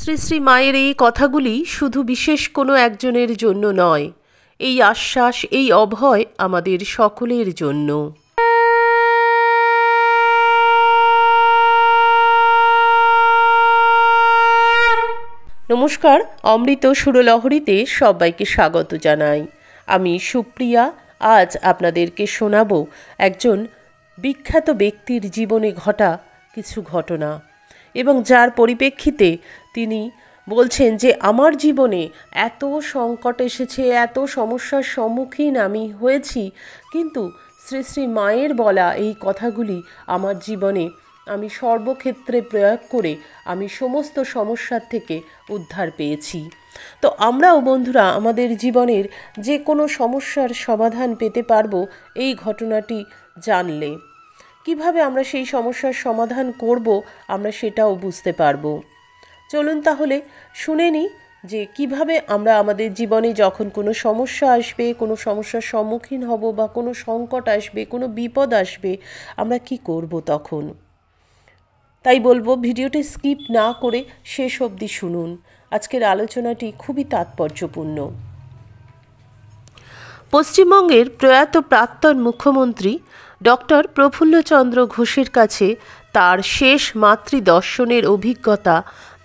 শ্রী শ্রী মায়ের এই কথাগুলি শুধু বিশেষ কোনো একজনের জন্য নয়, এই আশ্বাস, এই অভয় আমাদের সকলের জন্য। নমস্কার, অমৃত সুরলহরীতে সবাইকে স্বাগত জানাই। আমি সুপ্রিয়া। আজ আপনাদেরকে শোনাব একজন বিখ্যাত ব্যক্তির জীবনে ঘটা কিছু ঘটনা, এবং যার পরিপ্রেক্ষিতে তিনি বলছেন যে আমার জীবনে এত সংকট এসেছে, এত সমস্যার সম্মুখীন আমি হয়েছি, কিন্তু শ্রী শ্রী মায়ের বলা এই কথাগুলি আমার জীবনে আমি সর্বক্ষেত্রে প্রয়োগ করে আমি সমস্ত সমস্যার থেকে উদ্ধার পেয়েছি। তো আমরাও বন্ধুরা আমাদের জীবনের যে কোনো সমস্যার সমাধান পেতে পারবো এই ঘটনাটি জানলে। কিভাবে আমরা সেই সমস্যার সমাধান করব আমরা সেটাও বুঝতে পারবো। চলুন তাহলে শুনে নিই যে কিভাবে আমরা আমাদের জীবনে যখন কোনো সমস্যা আসবে, কোনো সমস্যার সম্মুখীন হব বা কোনো সংকট আসবে, কোনো বিপদ আসবে, আমরা কি করব তখন। তাই বলবো ভিডিওটি স্কিপ না করে শেষ অবধি শুনুন। আজকের আলোচনাটি খুবই তাৎপর্যপূর্ণ। পশ্চিমবঙ্গের প্রয়াত প্রাক্তন মুখ্যমন্ত্রী ডক্টর প্রফুল্লচন্দ্র ঘোষের কাছে তার শেষ মাতৃদর্শনের অভিজ্ঞতা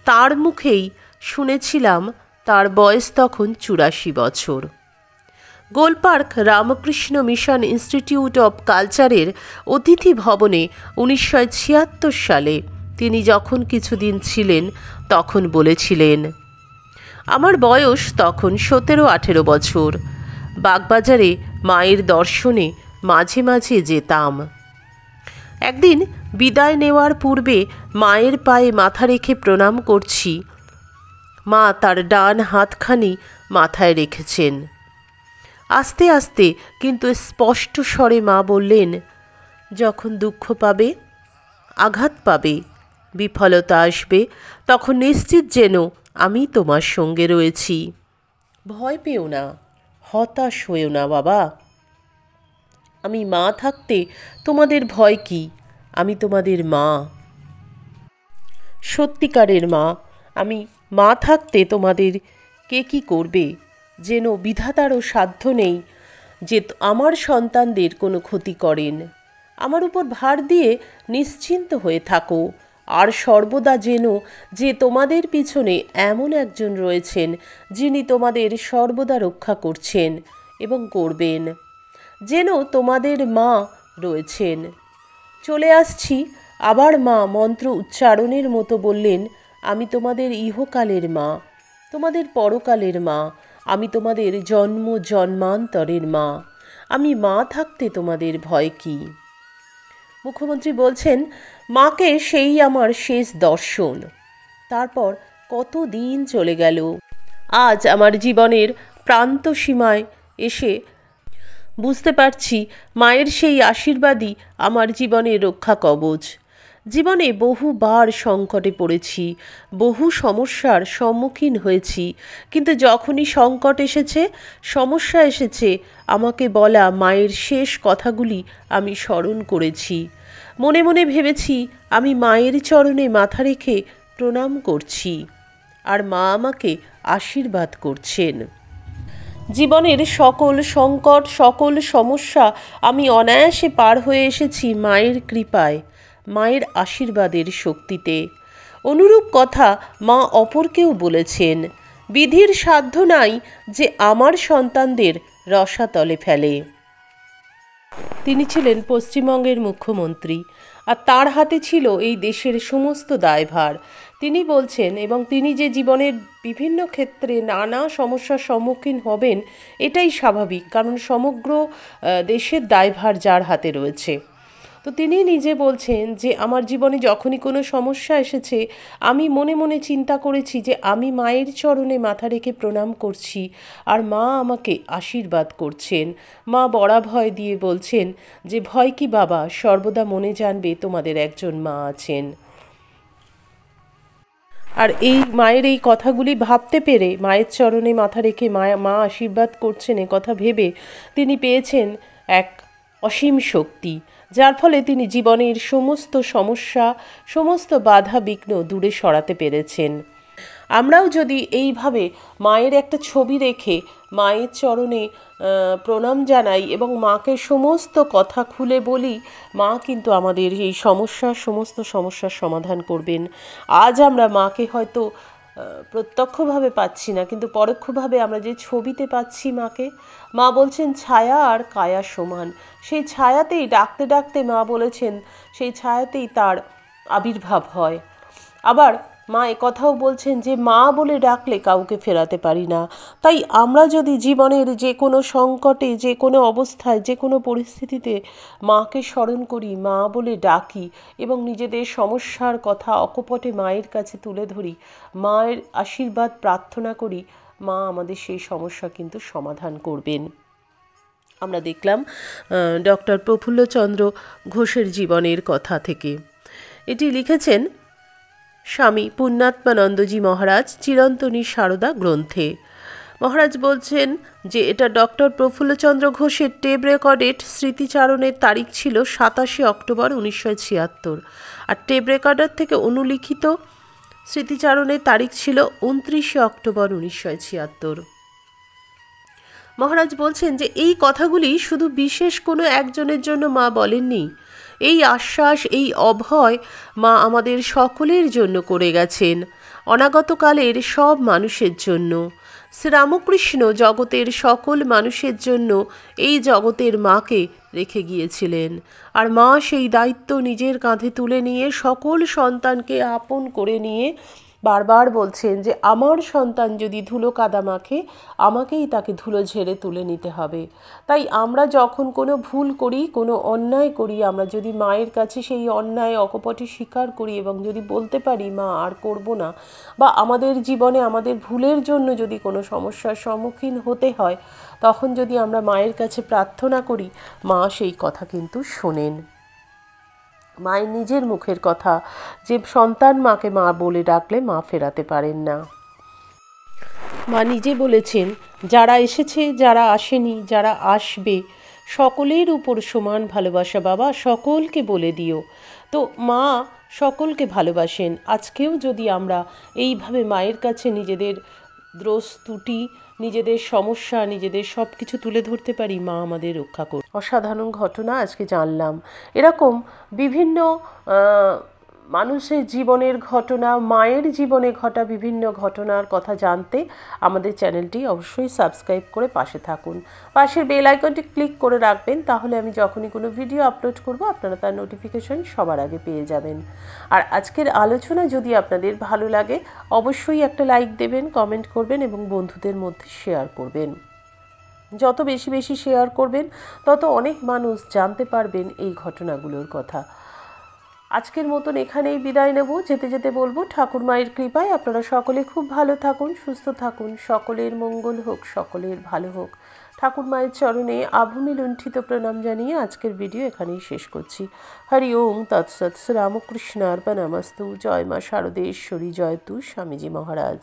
তার মুখেই শুনেছিলাম। তার বয়স তখন 84 বছর। Golpark Ramakrishna mission institute of কালচারের অতিথি ভবনে 1976 সালে তিনি যখন কিছুদিন ছিলেন তখন বলেছিলেন, আমার বয়স তখন 17-18 বছর। বাগবাজারে মায়ের দর্শনে মাঝে মাঝে যেতাম। একদিন বিদায় নেওয়ার পূর্বে মায়ের পায়ে মাথা রেখে প্রণাম করছি। মা তার ডান হাতখানি মাথায় রেখেছেন। আস্তে আস্তে কিন্তু স্পষ্ট স্বরে মা বললেন, যখন দুঃখ পাবে, আঘাত পাবে, বিফলতা আসবে, তখন নিশ্চিত যেন আমি তোমার সঙ্গে রয়েছি। ভয় পেও না, হতাশ হয়েও না বাবা। আমি মা থাকতে তোমাদের ভয় কি? আমি তোমাদের মা, সত্যিকারের মা। আমি মা থাকতে তোমাদের কে কি করবে? যেন বিধাতারও সাধ্য নেই যে আমার সন্তানদের কোনো ক্ষতি করেন। আমার উপর ভার দিয়ে নিশ্চিন্ত হয়ে থাকো, আর সর্বদা যেন যে তোমাদের পিছনে এমন একজন রয়েছেন যিনি তোমাদের সর্বদা রক্ষা করছেন এবং করবেন, যেন তোমাদের মা রয়েছেন। চলে আসছি আবার মা মন্ত্র উচ্চারণের মতো বললেন, আমি তোমাদের ইহকালের মা, তোমাদের পরকালের মা, আমি তোমাদের জন্ম জন্মান্তরের মা। আমি মা থাকতে তোমাদের ভয় কি? মুখ্যমন্ত্রী বলছেন, মাকে সেই আমার শেষ দর্শন। তারপর কত দিন চলে গেল। আজ আমার জীবনের প্রান্ত সীমায় এসে বুঝতে পারছি মায়ের সেই আশীর্বাদই আমার জীবনের রক্ষা কবচ। জীবনে বহুবার সংকটে পড়েছি, বহু সমস্যার সম্মুখীন হয়েছি, কিন্তু যখনই সংকট এসেছে, সমস্যা এসেছে, আমাকে বলা মায়ের শেষ কথাগুলি আমি স্মরণ করেছি। মনে মনে ভেবেছি আমি মায়ের চরণে মাথা রেখে প্রণাম করছি, আর মা আমাকে আশীর্বাদ করছেন। জীবনের সকল সংকট, সকল সমস্যা আমি অনায়াসে পার হয়ে এসেছি মায়ের কৃপায়, মায়ের আশীর্বাদের শক্তিতে। অনুরূপ কথা মা অপরকেও বলেছেন, বিধির সাধ্য নাই যে আমার সন্তানদের রসাতলে ফেলে। তিনি ছিলেন পশ্চিমবঙ্গের মুখ্যমন্ত্রী, আর তার হাতে ছিল এই দেশের সমস্ত দায়ভার। তিনি বলছেন, এবং তিনি যে জীবনের বিভিন্ন ক্ষেত্রে নানা সমস্যার সম্মুখীন হবেন এটাই স্বাভাবিক, কারণ সমগ্র দেশের দায়ভার যার হাতে রয়েছে। তো তিনি নিজে বলছেন যে আমার জীবনে যখনই কোনো সমস্যা এসেছে, আমি মনে মনে চিন্তা করেছি যে আমি মায়ের চরণে মাথা রেখে প্রণাম করছি, আর মা আমাকে আশীর্বাদ করছেন। মা বরাভয় দিয়ে বলছেন যে ভয় কি বাবা, সর্বদা মনে জানবে তোমাদের একজন মা আছেন। আর এই মায়ের এই কথাগুলি ভাবতে পেরে, মায়ের চরণে মাথা রেখে মা আশীর্বাদ করছেন এ কথা ভেবে তিনি পেয়েছেন এক অসীম শক্তি, যার ফলে তিনি জীবনের সমস্ত সমস্যা, সমস্ত বাধা বিঘ্ন দূরে সরাতে পেরেছেন। আমরাও যদি এইভাবে মায়ের একটা ছবি রেখে মায়ের চরণে প্রণাম জানাই এবং মাকে সমস্ত কথা খুলে বলি, মা কিন্তু আমাদের এই সমস্ত সমস্যার সমাধান করবেন। আজ আমরা মাকে হয়তো প্রত্যক্ষভাবে পাচ্ছি না, কিন্তু পরোক্ষভাবে আমরা যে ছবিতে পাচ্ছি মাকে, মা বলছেন ছায়া আর কায়া সমান। সেই ছায়াতেই ডাকতে ডাকতে মা বলেছেন সেই ছায়াতেই তার আবির্ভাব হয়। আবার মা কথাও বলছেন যে মা বলে ডাকলে কাউকে ফেরাতে পারি না। তাই আমরা যদি জীবনের যে কোনো সংকটে, যে কোনো অবস্থায়, যে কোনো পরিস্থিতিতে মাকে স্মরণ করি, মা বলে ডাকি এবং নিজেদের সমস্যার কথা অকপটে মায়ের কাছে তুলে ধরি, মায়ের আশীর্বাদ প্রার্থনা করি, মা আমাদের সেই সমস্যা কিন্তু সমাধান করবেন। আমরা দেখলাম ডক্টর প্রফুল্লচন্দ্র ঘোষের জীবনের কথা থেকে। এটি লিখেছেন স্বামী পুণ্যাত্মানন্দজি মহারাজ চিরন্তনী সারদা গ্রন্থে। মহারাজ বলছেন যে এটা ডক্টর প্রফুল্লচন্দ্র ঘোষের টেপ রেকর্ডেড স্মৃতিচারণের তারিখ ছিল 27 অক্টোবর 1976, আর টেপ রেকর্ডার থেকে অনুলিখিত স্মৃতিচারণের তারিখ ছিল 29 অক্টোবর 1976। মহারাজ বলছেন যে এই কথাগুলি শুধু বিশেষ কোনো একজনের জন্য মা বলেননি। এই আশ্বাস, এই অভয় মা আমাদের সকলের জন্য করে গেছেন, অনাগতকালের সব মানুষের জন্য। শ্রীরামকৃষ্ণ জগতের সকল মানুষের জন্য এই জগতের মাকে রেখে গিয়েছিলেন, আর মা সেই দায়িত্ব নিজের কাঁধে তুলে নিয়ে সকল সন্তানকে আপন করে নিয়ে বারবার বলছেন যে আমার সন্তান যদি ধুলো কাদা মাখে, আমাকেই তাকে ধুলো ঝেড়ে তুলে নিতে হবে। তাই আমরা যখন কোনো ভুল করি, কোনো অন্যায় করি, আমরা যদি মায়ের কাছে সেই অন্যায় অকপটে স্বীকার করি এবং যদি বলতে পারি মা আর করব না, বা আমাদের জীবনে আমাদের ভুলের জন্য যদি কোনো সমস্যার সম্মুখীন হতে হয়, তখন যদি আমরা মায়ের কাছে প্রার্থনা করি, মা সেই কথা কিন্তু শোনেন। মায়ের নিজের মুখের কথা যে সন্তান মাকে মা বলে ডাকলে মা ফেরাতে পারেন না। মা নিজে বলেছেন যারা এসেছে, যারা আসেনি, যারা আসবে, সকলের উপর সমান ভালোবাসা বাবা, সকলকে বলে দিও। তো মা সকলকে ভালোবাসেন। আজকেও যদি আমরা এইভাবে মায়ের কাছে নিজেদের দোষ ত্রুটি, নিজেদের সমস্যা, নিজেদের সব কিছু তুলে ধরতে পারি, মা আমাদের রক্ষা করবে। অসাধারণ ঘটনা আজকে জানলাম। এরকম বিভিন্ন মানুষের জীবনের ঘটনা, মায়ের জীবনে ঘটা বিভিন্ন ঘটনার কথা জানতে আমাদের চ্যানেলটি অবশ্যই সাবস্ক্রাইব করে পাশে থাকুন। পাশের বেল আইকনটি ক্লিক করে রাখবেন, তাহলে আমি যখনই কোনো ভিডিও আপলোড করব আপনারা তার নোটিফিকেশন সবার আগে পেয়ে যাবেন। আর আজকের আলোচনা যদি আপনাদের ভালো লাগে অবশ্যই একটা লাইক দেবেন, কমেন্ট করবেন এবং বন্ধুদের মধ্যে শেয়ার করবেন। যত বেশি বেশি শেয়ার করবেন তত অনেক মানুষ জানতে পারবেন এই ঘটনাগুলোর কথা। আজকের মতন এখানেই বিদায় নেব। যেতে যেতে বলবো ঠাকুর মায়ের কৃপায় আপনারা সকলে খুব ভালো থাকুন, সুস্থ থাকুন, সকলের মঙ্গল হোক, সকলের ভালো হোক। ঠাকুর মায়ের চরণে আভূমি লুণ্ঠিত প্রণাম জানিয়ে আজকের ভিডিও এখানেই শেষ করছি। হরি ওম তৎসৎ। রামকৃষ্ণ অর্পণমস্তু। জয় মা শারদেশ্বরী, জয় তু স্বামীজি মহারাজ।